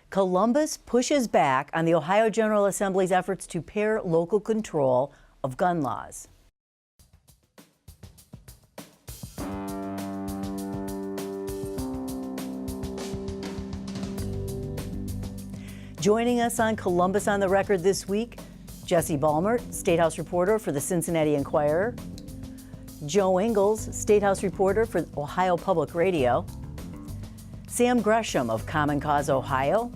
Columbus pushes back on the Ohio General Assembly's efforts to pare local control of gun laws. Joining us on Columbus on the Record this week, Jesse Balmert, State House reporter for the Cincinnati Enquirer, Joe Ingles, State House reporter for Ohio Public Radio, Sam Gresham of Common Cause Ohio,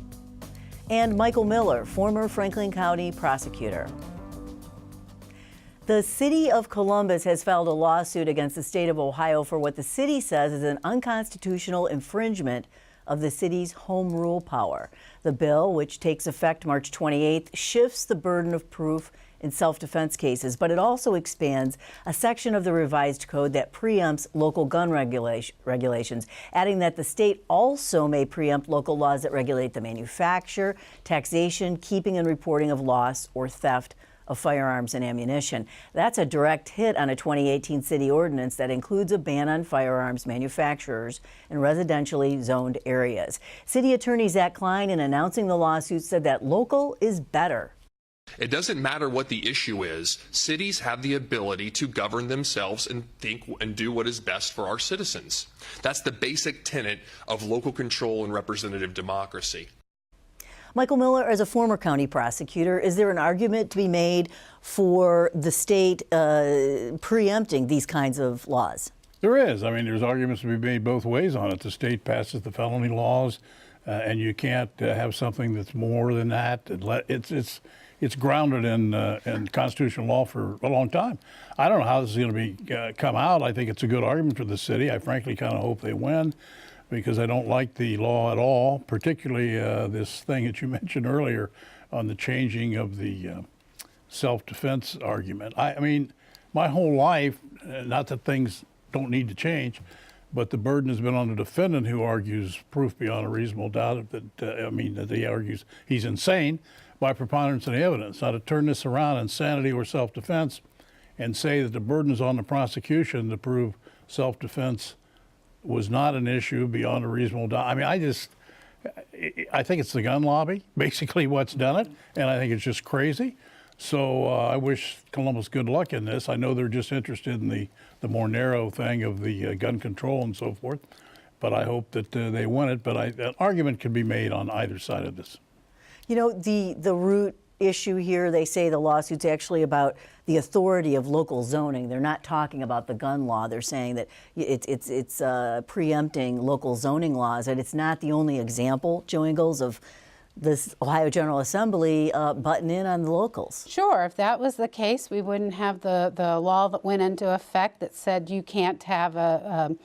and Michael Miller, former Franklin County prosecutor. The city of Columbus has filed a lawsuit against the state of Ohio for what the city says is an unconstitutional infringement of the city's home rule power. The bill, which takes effect March 28th, shifts the burden of proof in self-defense cases, but it also expands a section of the revised code that preempts local gun regulations, adding that the state also may preempt local laws that regulate the manufacture, taxation, keeping and reporting of loss or theft of firearms and ammunition. That's a direct hit on a 2018 city ordinance that includes a ban on firearms manufacturers in residentially zoned areas. City Attorney Zach Klein, in announcing the lawsuit, said that local is better. It doesn't matter what the issue is. Cities have the ability to govern themselves and think and do what is best for our citizens. That's the basic tenet of local control and representative democracy. Michael Miller, as a former county prosecutor, is there an argument to be made for the state preempting these kinds of laws? There is. I mean, there's arguments to be made both ways on it. The state passes the felony laws, and you can't have something that's more than that. It's grounded in constitutional law for a long time. I don't know how this is going to be come out. I think it's a good argument for the city. I frankly kind of hope they win, because I don't like the law at all, particularly this thing that you mentioned earlier on the changing of the self-defense argument. I mean, my whole life, not that things don't need to change, but the burden has been on the defendant, who argues proof beyond a reasonable doubt that he argues he's insane by preponderance of the evidence. Now, to turn this around, insanity or self-defense, and say that the burden is on the prosecution to prove self-defense was not an issue beyond a reasonable doubt. I mean, I think it's the gun lobby, basically, what's done it, and I think it's just crazy. So I wish Columbus good luck in this. I know they're just interested in the more narrow thing of the gun control and so forth, but I hope that they win it. But an argument can be made on either side of this. You know, the root issue here, they say the lawsuit's actually about the authority of local zoning. They're not talking about the gun law. They're saying that it's preempting local zoning laws, and it's not the only example, Joe Ingles, of this Ohio General Assembly butting in on the locals. Sure, if that was the case, we wouldn't have the law that went into effect that said you can't have a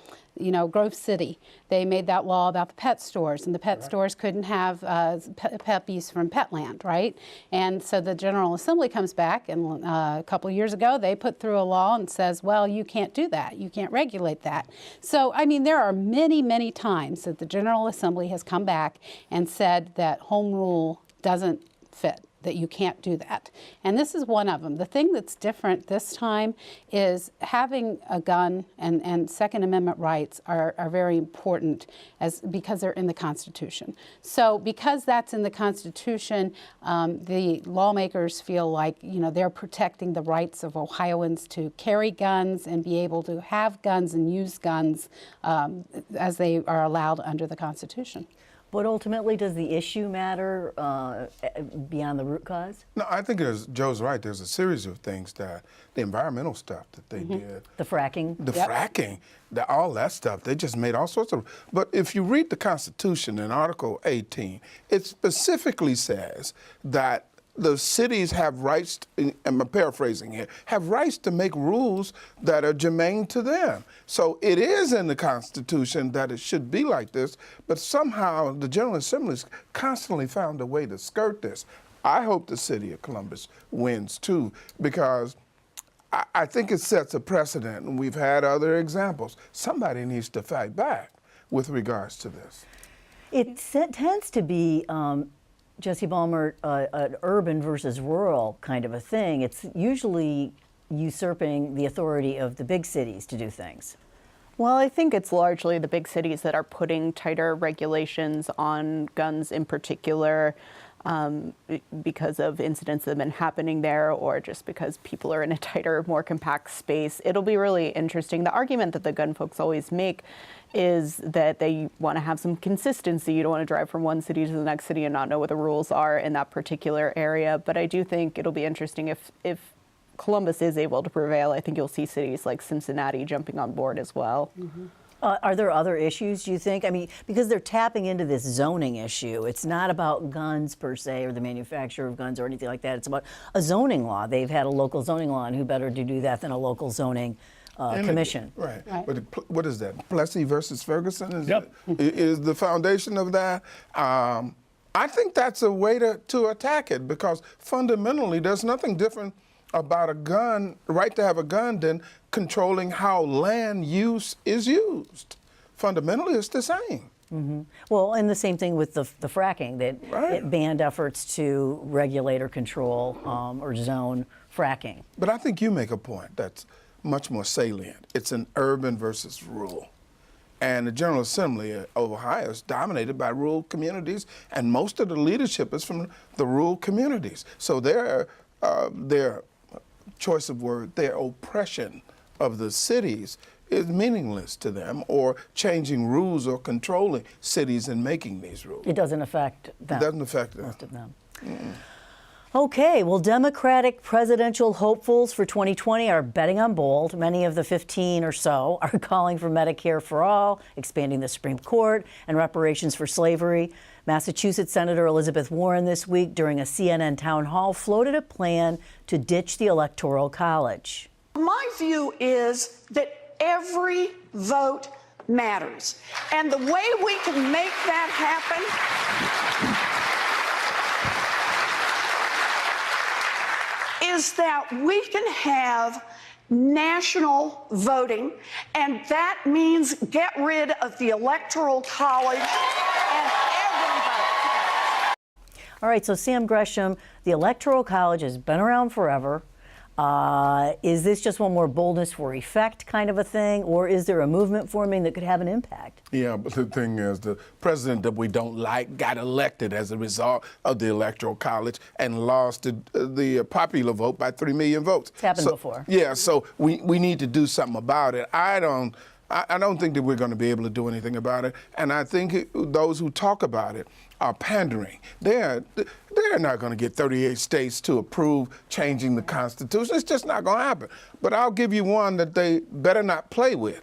Grove City. They made that law about the pet stores, and the pet stores couldn't have puppies from Petland, right? And so the General Assembly comes back, and a couple of years ago, they put through a law and says, well, you can't do that. You can't regulate that. So, I mean, there are many, many times that the General Assembly has come back and said that home rule doesn't fit, that you can't do that. And this is one of them. The thing that's different this time is having a gun and Second Amendment rights are very important because they're in the Constitution. So because that's in the Constitution, the lawmakers feel like they're protecting the rights of Ohioans to carry guns and be able to have guns and use guns as they are allowed under the Constitution. But ultimately, does the issue matter beyond the root cause? No, I think Joe's right. There's a series of things that the environmental stuff that they did. The fracking. The fracking, all that stuff. They just made all sorts of. But if you read the Constitution in Article 18, it specifically says that the cities have rights, and I'm paraphrasing here, have rights to make rules that are germane to them. So it is in the Constitution that it should be like this, but somehow the General Assembly's constantly found a way to skirt this. I hope the city of Columbus wins too, because I think it sets a precedent, and we've had other examples. Somebody needs to fight back with regards to this. It tends to be Jesse Balmert, an urban versus rural kind of a thing. It's usually usurping the authority of the big cities to do things. Well, I think it's largely the big cities that are putting tighter regulations on guns in particular because of incidents that have been happening there or just because people are in a tighter, more compact space. It'll be really interesting. The argument that the gun folks always make is that they want to have some consistency. You don't want to drive from one city to the next city and not know what the rules are in that particular area. But I do think it'll be interesting if Columbus is able to prevail. I think you'll see cities like Cincinnati jumping on board as well. Mm-hmm. Are there other issues, do you think? I mean, because they're tapping into this zoning issue. It's not about guns per se or the manufacture of guns or anything like that. It's about a zoning law. They've had a local zoning law, and who better to do that than a local zoning commission? Right. Right. But what is that? Plessy versus Ferguson is the foundation of that. I think that's a way to attack it because fundamentally there's nothing different about a gun, right to have a gun, than controlling how land use is used. Fundamentally, it's the same. Mm-hmm. Well, and the same thing with the fracking, that it banned efforts to regulate or control or zone fracking. But I think you make a point that's much more salient. It's an urban versus rural. And the General Assembly of Ohio is dominated by rural communities, and most of the leadership is from the rural communities. So their choice of word, their oppression of the cities is meaningless to them, or changing rules or controlling cities and making these rules. It doesn't affect them. It doesn't affect them. Most of them. Okay, well, Democratic presidential hopefuls for 2020 are betting on bold. Many of the 15 or so are calling for Medicare for all, expanding the Supreme Court, and reparations for slavery. Massachusetts Senator Elizabeth Warren this week, during a CNN town hall, floated a plan to ditch the Electoral College. My view is that every vote matters. And the way we can make that happen is that we can have national voting, and that means get rid of the Electoral College and every vote. All right, so Sam Gresham, the Electoral College has been around forever. Is this just one more boldness for effect kind of a thing, or is there a movement forming that could have an impact? Yeah, but the thing is, the president that we don't like got elected as a result of the Electoral College and lost the popular vote by 3 million votes. It's happened before. Yeah, so we need to do something about it. I don't think that we're going to be able to do anything about it, and I think those who talk about it are pandering. They're not going to get 38 states to approve changing the Constitution. It's just not going to happen. But I'll give you one that they better not play with.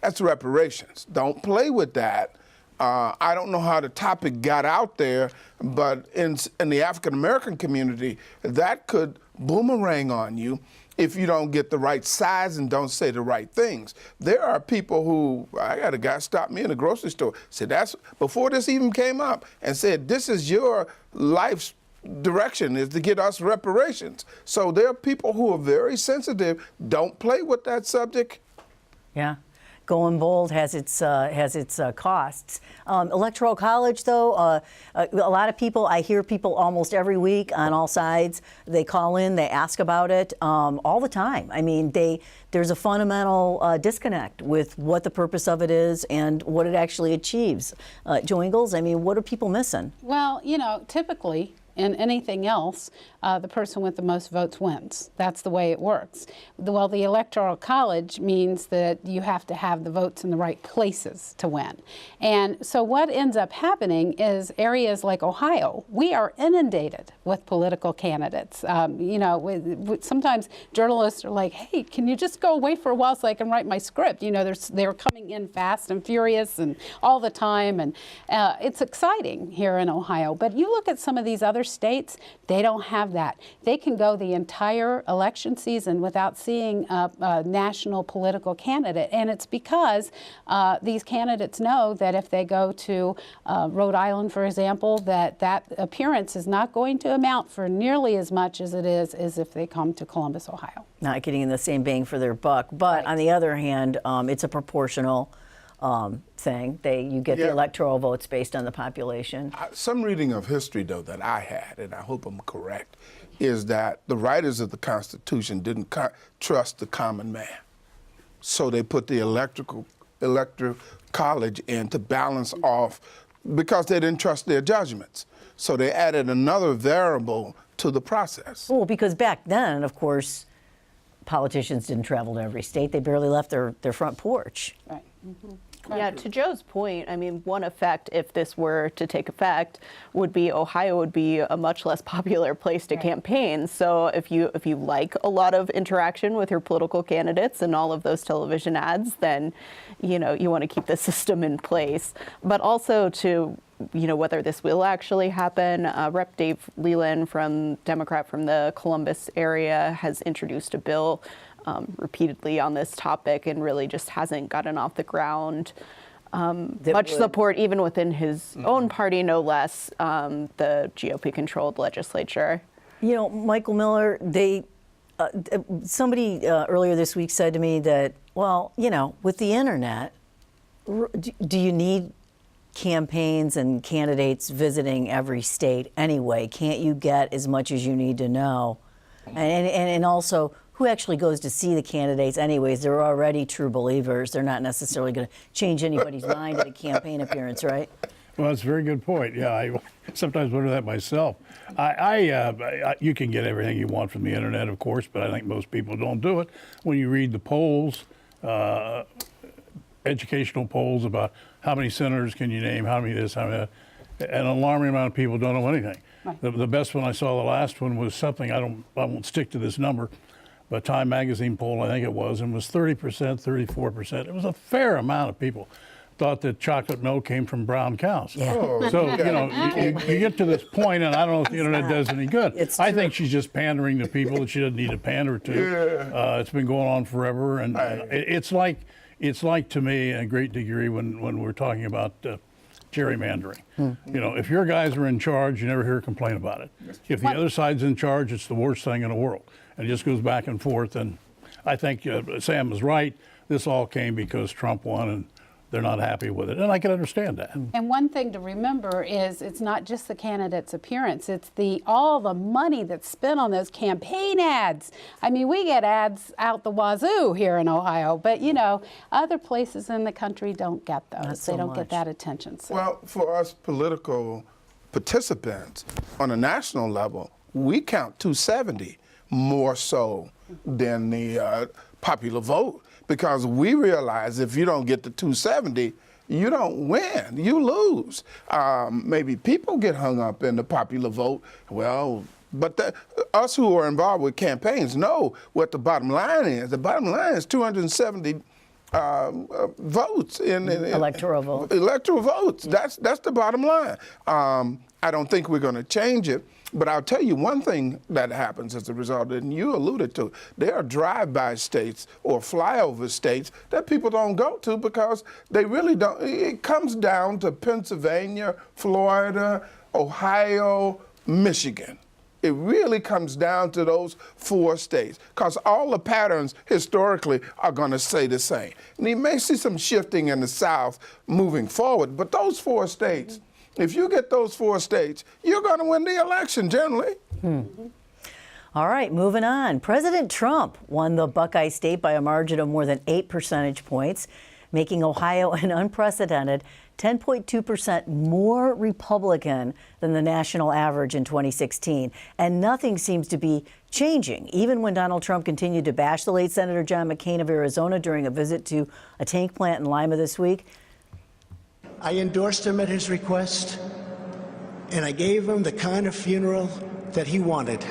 That's reparations. Don't play with that. I don't know how the topic got out there, but in the African American community, that could boomerang on you if you don't get the right size and don't say the right things. There are people who, I got a guy stop me in the grocery store, said that's, before this even came up, and said, this is your life's direction, is to get us reparations. So there are people who are very sensitive. Don't play with that subject. Yeah. Going bold has its costs. Electoral College, though, a lot of people, I hear people almost every week on all sides, they call in, they ask about it all the time. I mean, there's a fundamental disconnect with what the purpose of it is and what it actually achieves. Joe Ingles, I mean, what are people missing? Well, you know, typically in anything else, the person with the most votes wins. That's the way it works. Well, the Electoral College means that you have to have the votes in the right places to win. And so what ends up happening is areas like Ohio, we are inundated with political candidates. You know, sometimes journalists are like, hey, can you just go away for a while so I can write my script? You know, they're coming in fast and furious and all the time. And it's exciting here in Ohio. But you look at some of these other states, they don't have that. They can go the entire election season without seeing a national political candidate. And it's because these candidates know that if they go to Rhode Island, for example, that appearance is not going to amount for nearly as much as it is as if they come to Columbus, Ohio. Not getting in the same bang for their buck. But on the other hand, it's a proportional thing. You get the electoral votes based on the population. Some reading of history, though, that I had, and I hope I'm correct, is that the writers of the Constitution didn't trust the common man. So they put the electoral college in to balance off because they didn't trust their judgments. So they added another variable to the process. Well, because back then, of course, politicians didn't travel to every state. They barely left their front porch. Right. Yeah, to Joe's point, I mean, one effect, if this were to take effect, would be Ohio would be a much less popular place to campaign. So if you like a lot of interaction with your political candidates and all of those television ads, then, you know, you want to keep the system in place. But also to, you know, whether this will actually happen, Rep. Dave Leland, Democrat from the Columbus area, has introduced a bill repeatedly on this topic and really just hasn't gotten off the ground. Much support even within his own party, no less, the GOP-controlled legislature. You know, Michael Miller, somebody earlier this week said to me that, well, you know, with the internet, do you need campaigns and candidates visiting every state anyway? Can't you get as much as you need to know? And also, who actually goes to see the candidates anyways? They're already true believers. They're not necessarily going to change anybody's mind at a campaign appearance, right? Well, that's a very good point. Yeah, I sometimes wonder that myself. You can get everything you want from the internet, of course, but I think most people don't do it. When you read the polls, educational polls about how many senators can you name, how many this, how many that, an alarming amount of people don't know anything. Right. The best one I saw, the last one, was something, I won't stick to this number, but Time Magazine poll, I think it was, and was 30%, 34%. It was a fair amount of people thought that chocolate milk came from brown cows. Yeah. So, you know, you get to this point, and I don't know if the internet does any good. I think she's just pandering to people that she doesn't need to pander to. Yeah. It's been going on forever, and it's like to me, a great degree, when we're talking about gerrymandering. You know, if your guys are in charge, you never hear a complaint about it. If the other side's in charge, it's the worst thing in the world. And it just goes back and forth. And I think Sam is right. This all came because Trump won, and they're not happy with it. And I can understand that. And one thing to remember is it's not just the candidate's appearance. It's all the money that's spent on those campaign ads. I mean, we get ads out the wazoo here in Ohio, but, you know, other places in the country don't get those. They don't get that attention. So. Well, for us political participants on a national level, we count 270 more so than the popular vote, because we realize if you don't get to 270, you don't win, you lose. Maybe people get hung up in the popular vote. Well, but us who are involved with campaigns know what the bottom line is. The bottom line is 270 votes in electoral votes. Electoral votes. That's the bottom line. I don't think we're going to change it. But I'll tell you one thing that happens as a result, and you alluded to, there are drive-by states or flyover states that people don't go to because they really don't. It comes down to Pennsylvania, Florida, Ohio, Michigan. It really comes down to those 4 states because all the patterns historically are going to stay the same. And you may see some shifting in the South moving forward, but those 4 states, if you get those 4 states, you're going to win the election generally. All right, moving on. President Trump won the Buckeye State by a margin of more than 8 percentage points, making Ohio an unprecedented 10.2% more Republican than the national average in 2016. And nothing seems to be changing, even when Donald Trump continued to bash the late Senator John McCain of Arizona during a visit to a tank plant in Lima this week. I endorsed him at his request, and I gave him the kind of funeral that he wanted,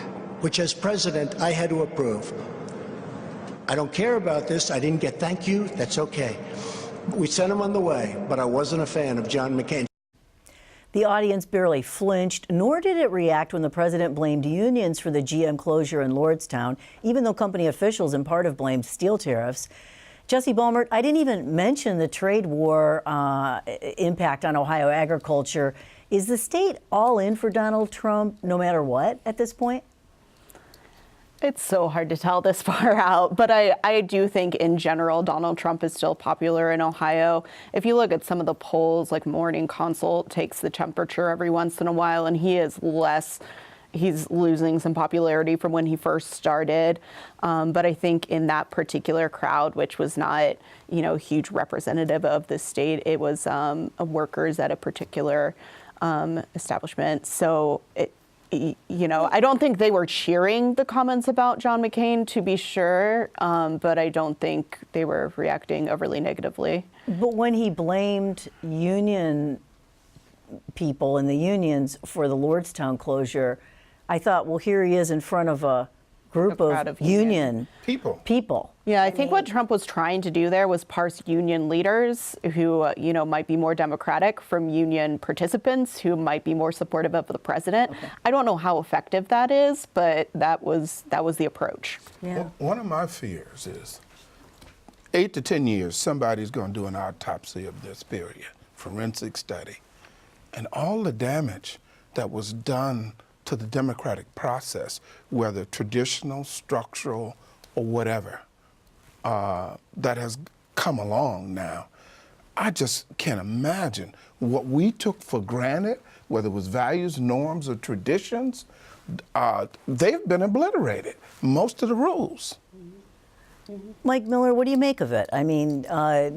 which as president I had to approve. I don't care about this. I didn't get thank you. That's okay. We sent him on the way, but I wasn't a fan of John McCain. The audience barely flinched, nor did it react when the president blamed unions for the GM closure in Lordstown, even though company officials in part have blamed steel tariffs. Jesse Balmert, I didn't even mention the trade war impact on Ohio agriculture. Is the state all in for Donald Trump no matter what at this point? It's so hard to tell this far out, but I do think in general Donald Trump is still popular in Ohio. If you look at some of the polls, like Morning Consult takes the temperature every once in a while, and he is less he's losing some popularity from when he first started. But I think in that particular crowd, which was not, huge representative of the state, it was workers at a particular establishment. So I don't think they were cheering the comments about John McCain, to be sure, but I don't think they were reacting overly negatively. But when he blamed union people and the unions for the Lordstown closure, I thought, well, here he is in front of a group of union people. Yeah, I think what Trump was trying to do there was parse union leaders who, might be more democratic from union participants who might be more supportive of the president. Okay. I don't know how effective that is, but that was the approach. Yeah. One of my fears is 8 to 10 years, somebody's going to do an autopsy of this period, forensic study, and all the damage that was done to the democratic process, whether traditional, structural, or whatever, that has come along now. I just can't imagine what we took for granted, whether it was values, norms, or traditions. They've been obliterated, most of the rules. Mike Miller, what do you make of it? I mean,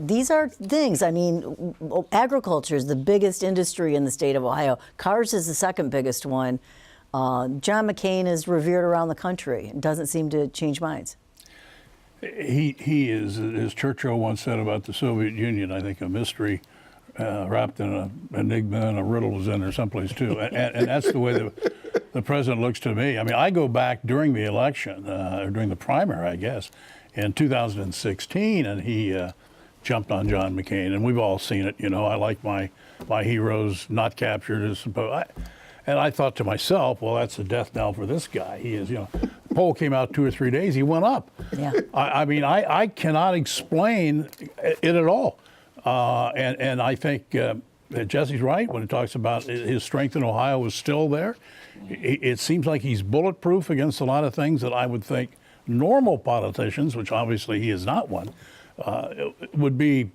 these are things. I mean, agriculture is the biggest industry in the state of Ohio. Cars is the second biggest one. John McCain is revered around the country and doesn't seem to change minds. He is, as Churchill once said about the Soviet Union, I think a mystery wrapped in an enigma, and a riddle was in there someplace too. And that's the way the president looks to me. I mean, I go back during the election, or during the primary, I guess, in 2016, and he jumped on John McCain, and we've all seen it. I like my heroes not captured as supposed. And I thought to myself, well, that's a death knell for this guy. He is, the poll came out 2 or 3 days, he went up. Yeah. I mean, I cannot explain it at all. And I think Jesse's right when he talks about his strength in Ohio is still there. It seems like he's bulletproof against a lot of things that I would think normal politicians, which obviously he is not one, would be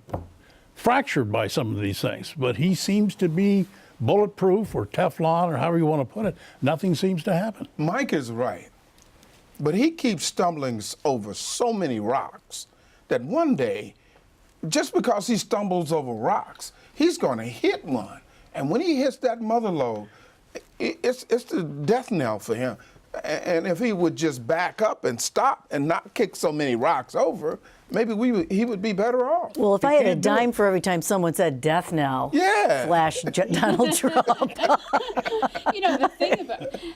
fractured by some of these things. But he seems to be bulletproof or Teflon or however you want to put it. Nothing seems to happen. Mike is right, but he keeps stumbling over so many rocks that one day, just because he stumbles over rocks, he's going to hit one. And when he hits that mother lode, it's the death knell for him. And if he would just back up and stop and not kick so many rocks over, maybe he would be better off. Well, if I had a dime for every time someone said death knell, slash Donald Trump.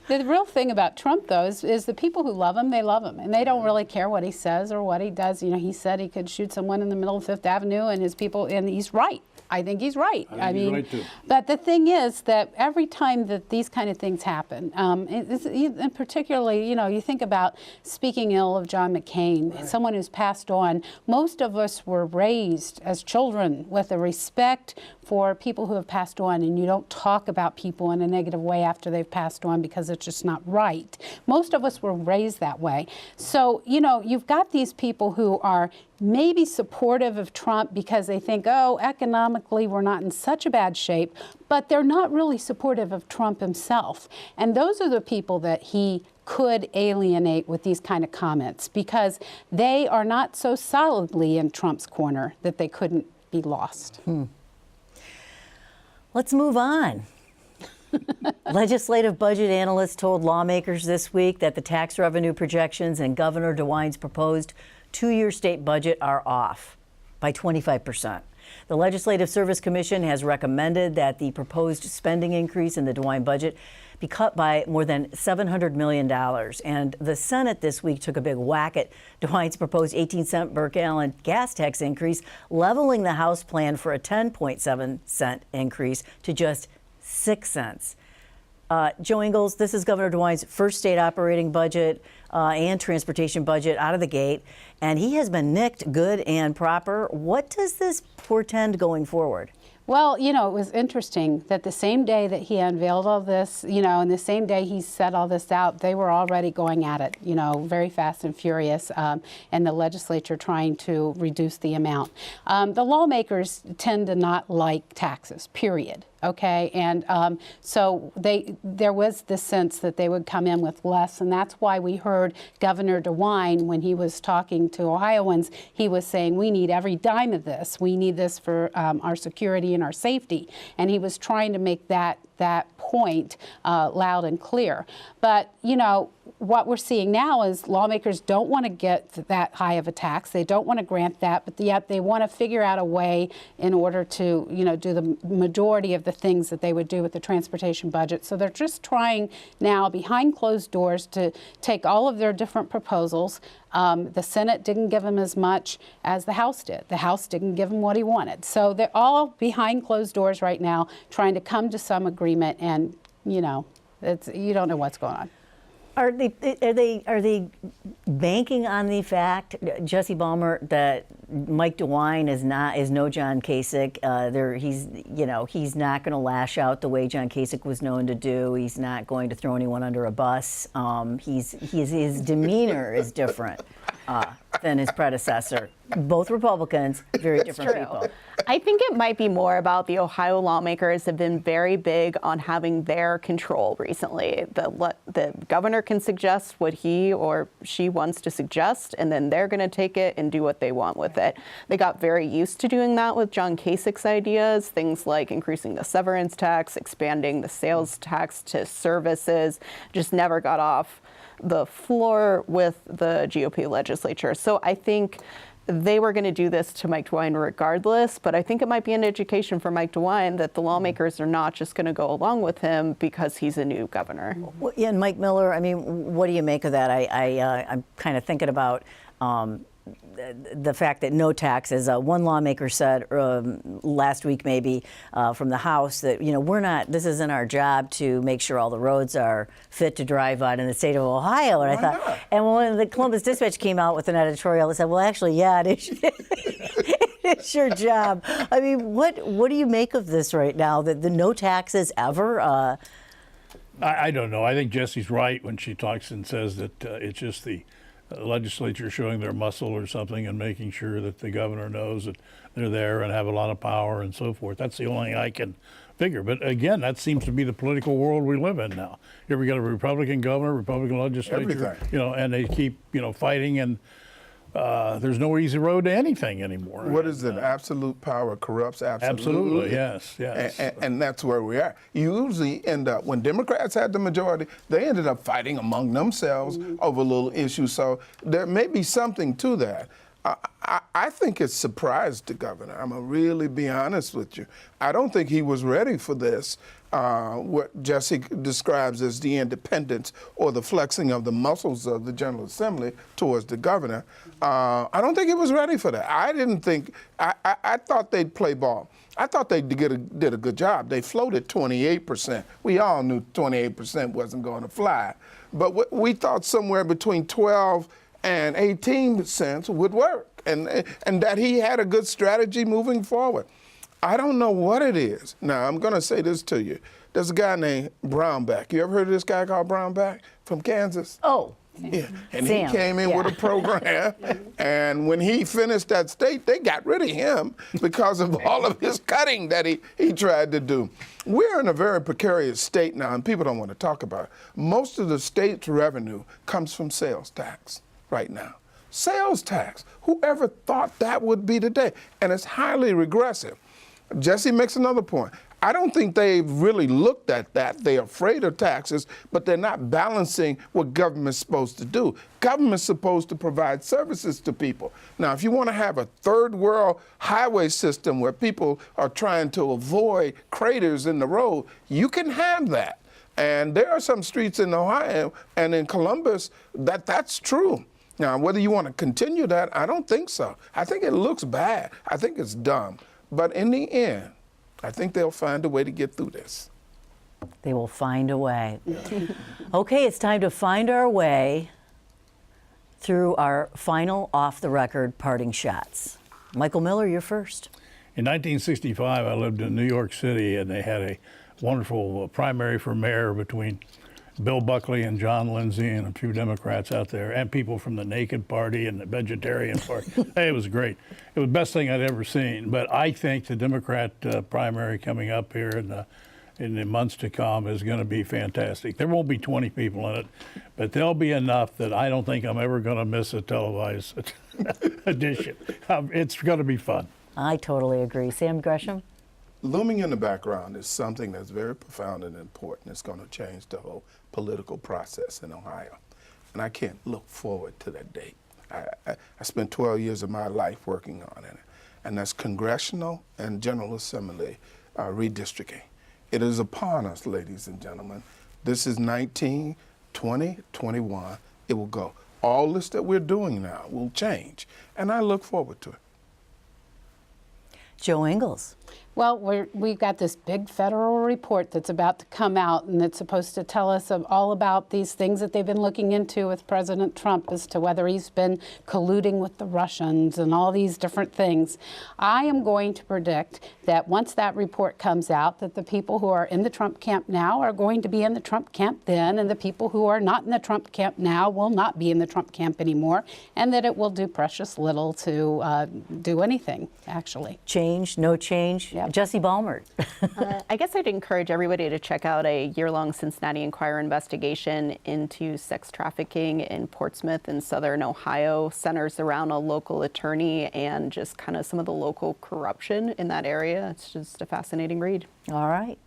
The real thing about Trump, though, is the people who love him, they love him. And they don't really care what he says or what he does. He said he could shoot someone in the middle of Fifth Avenue, and his people, and he's right. I think he's right. I mean, he's right too. But the thing is that every time that these kind of things happen, and particularly, you think about speaking ill of John McCain, someone who's passed on. Most of us were raised as children with a respect for people who have passed on, and you don't talk about people in a negative way after they've passed on because it's just not right. Most of us were raised that way. So, you've got these people who are maybe supportive of Trump because they think, economically we're not in such a bad shape, but they're not really supportive of Trump himself. And those are the people that he could alienate with these kind of comments because they are not so solidly in Trump's corner that they couldn't be lost. Let's move on. Legislative budget analysts told lawmakers this week that the tax revenue projections in Governor DeWine's proposed 2-year state budget are off by 25%. The Legislative Service Commission has recommended that the proposed spending increase in the DeWine budget be cut by more than $700 million. And the Senate this week took a big whack at DeWine's proposed 18-cent per gallon gas tax increase, leveling the House plan for a 10.7-cent increase to just 6 cents. Joe Ingles, this is Governor DeWine's first state operating budget and transportation budget out of the gate, and he has been nicked good and proper. What does this portend going forward? Well, it was interesting that the same day that he unveiled all this, and the same day he set all this out, they were already going at it, very fast and furious, and the legislature trying to reduce the amount. The lawmakers tend to not like taxes, period. Okay, and so there was this sense that they would come in with less, and that's why we heard Governor DeWine, when he was talking to Ohioans, he was saying, we need every dime of this. We need this for our security and our safety. And he was trying to make that point loud and clear. But, you know, what we're seeing now is lawmakers don't want to get that high of a tax. They don't want to grant that, but yet they want to figure out a way in order to, you know, do the majority of the things that they would do with the transportation budget. So they're just trying now behind closed doors to take all of their different proposals. The Senate didn't give him as much as the House did. The House didn't give him what he wanted. So they're all behind closed doors right now trying to come to some agreement, and, you know, you don't know what's going on. Are they banking on the fact, Jesse Balmer, that Mike DeWine is no John Kasich? He's not going to lash out the way John Kasich was known to do. He's not going to throw anyone under a bus. His demeanor is different than his predecessor. Both Republicans, very different people. I think it might be more about the Ohio lawmakers have been very big on having their control recently. The governor can suggest what he or she wants to suggest, and then they're going to take it and do what they want with it. They got very used to doing that with John Kasich's ideas, things like increasing the severance tax, expanding the sales tax to services, just never got off the floor with the GOP legislature. So I think they were going to do this to Mike DeWine regardless, but I think it might be an education for Mike DeWine that the lawmakers are not just going to go along with him because he's a new governor. Well, yeah, and Mike Miller, I mean, what do you make of that? I'm kind of thinking about the fact that no taxes. One lawmaker said last week, maybe from the House, that this isn't our job to make sure all the roads are fit to drive on in the state of Ohio. And I thought, and when the Columbus Dispatch came out with an editorial, they said, well, actually, yeah, it's your job. I mean, what do you make of this right now? The no taxes ever? I don't know. I think Jesse's right when she talks and says that it's just the legislature showing their muscle or something and making sure that the governor knows that they're there and have a lot of power and so forth. That's the only thing I can figure. But again, that seems to be the political world we live in now. Here we got a Republican governor, Republican legislature, Everything. And they keep, fighting, and there's no easy road to anything anymore. What is it? Absolute power corrupts absolutely. Absolutely, yes. And that's where we are. You usually end up, when Democrats had the majority, they ended up fighting among themselves over little issues. So there may be something to that. I think it surprised the governor. I'm going to really be honest with you. I don't think he was ready for this, what Jesse describes as the independence or the flexing of the muscles of the General Assembly towards the governor. I don't think he was ready for that. I thought they'd play ball. I thought they did a good job. They floated 28%. We all knew 28% wasn't going to fly. But we thought somewhere between 12 and 18% would work, and that he had a good strategy moving forward. I don't know what it is. Now, I'm going to say this to you. There's a guy named Brownback. You ever heard of this guy called Brownback from Kansas? Oh. Yeah, and Sam. he came in with a program, and when he finished that state, they got rid of him because of all of his cutting that he tried to do. We're in a very precarious state now, and people don't want to talk about it. Most of the state's revenue comes from sales tax right now. Sales tax. Whoever thought that would be today? And it's highly regressive. Jesse makes another point. I don't think they've really looked at that. They're afraid of taxes, but they're not balancing what government's supposed to do. Government's supposed to provide services to people. Now, if you want to have a third world highway system where people are trying to avoid craters in the road, you can have that. And there are some streets in Ohio and in Columbus that's true. Now, whether you want to continue that, I don't think so. I think it looks bad. I think it's dumb. But in the end, I think they'll find a way to get through this. They will find a way. Okay, it's time to find our way through our final off-the-record parting shots. Michael Miller, you're first. In 1965, I lived in New York City, and they had a wonderful primary for mayor between Bill Buckley and John Lindsay and a few Democrats out there, and people from the Naked Party and the Vegetarian Party. Hey, it was great. It was the best thing I'd ever seen. But I think the Democrat primary coming up here in the months to come is going to be fantastic. There won't be 20 people in it, but there'll be enough that I don't think I'm ever going to miss a televised edition. It's going to be fun. I totally agree. Sam Gresham? Looming in the background is something that's very profound and important. It's going to change the whole political process in Ohio. And I can't look forward to that date. I spent 12 years of my life working on it, and that's congressional and General Assembly redistricting. It is upon us, ladies and gentlemen. This is 19, 20, 21. It will go. All this that we're doing now will change, and I look forward to it. Joe Ingles. Well, we've got this big federal report that's about to come out, and it's supposed to tell us all about these things that they've been looking into with President Trump as to whether he's been colluding with the Russians and all these different things. I am going to predict that once that report comes out, that the people who are in the Trump camp now are going to be in the Trump camp then, and the people who are not in the Trump camp now will not be in the Trump camp anymore, and that it will do precious little to do anything, actually. Change, no change. Yep. Jesse Balmert. I guess I'd encourage everybody to check out a year-long Cincinnati Enquirer investigation into sex trafficking in Portsmouth in southern Ohio. Centers around a local attorney and just kind of some of the local corruption in that area. It's just a fascinating read. All right.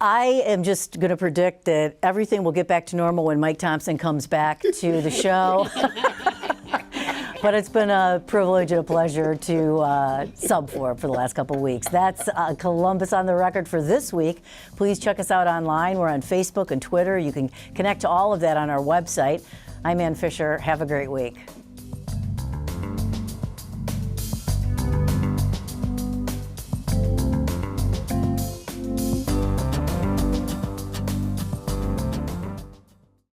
I am just going to predict that everything will get back to normal when Mike Thompson comes back to the show. But it's been a privilege and a pleasure to sub for the last couple of weeks. That's Columbus on the Record for this week. Please check us out online. We're on Facebook and Twitter. You can connect to all of that on our website. I'm Ann Fisher. Have a great week.